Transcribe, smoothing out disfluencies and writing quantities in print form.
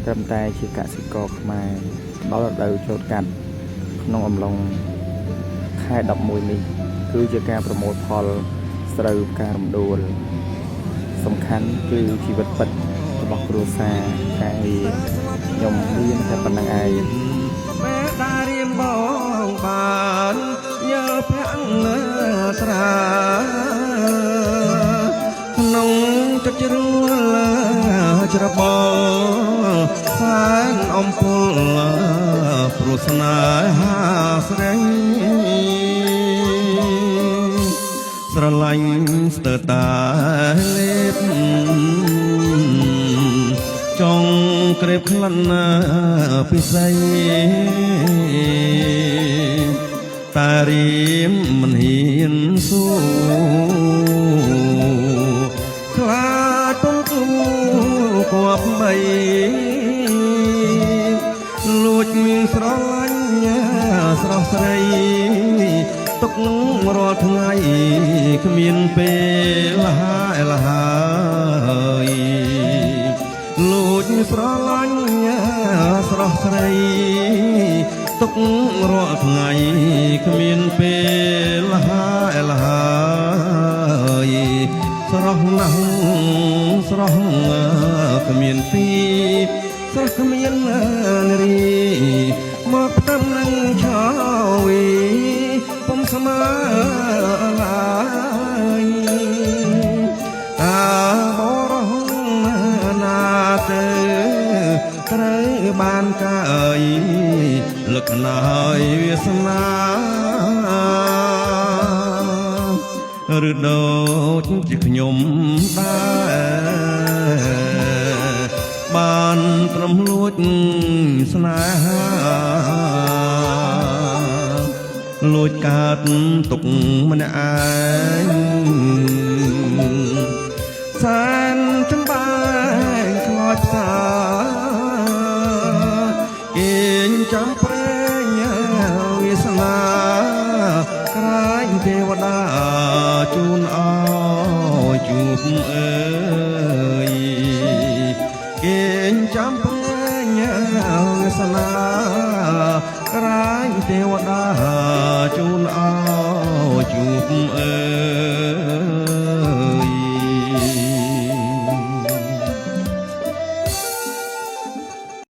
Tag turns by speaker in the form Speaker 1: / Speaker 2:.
Speaker 1: ត្រឹមតែជាកសិករខ្មែរដល់រដូវចូលកាត់ក្នុងអំឡុងខែ11នេះគឺជាការប្រមូលផលស្រូវផ្ការំដួលសំខាន់គឺជីវិតពិតរបស់គ្រួសារការងារខ្ញុំមានតែប៉ុណ្្នឹងឯង
Speaker 2: បែដារៀមបងបានញើប្រាក់ស្រាក្នុងចិត្តជ្រួលច្របល់សែនអំពុលព្រោះស្នេហាស្រីស្រឡាញ់ស្ទើរតែលេបចង់ក្រេបក្លិនពិសីតែរៀមមិនហ៊ានស៊ូខ្លាចពំគូគប់បីលួចស្រឡាញ់ស្រស់ស្រីទុករាល់ថ្ងៃគ្មានពេលលហើយលួចស្រឡាញ់ស្រស់ស្រីទុករាល់ថ្ងៃគ្មានពេលលហើយស្រស់ណាស់ស្រស់គ្មានទីស្រស់គ្មាននារីមកផ្ទឹមនឹងឆោវីពុំស្មើឡើយបរោះណាទៅត្រូវបានកាយលក្ខណៈហើយវាសនាឬដូចជាខ្ញុំដែរបានត្រឹមលួចស្នេហាលួចកើតទុកម្នាក់ឯងសែនចំបែងខ្លោចផ្សាគេងចាំប្រែងវាសនាក្រែងទេវតាជូនអោជួបអើយគេងចាំប្រែងវាសនាក្រែងទេវតាជូនអោជួបអើយ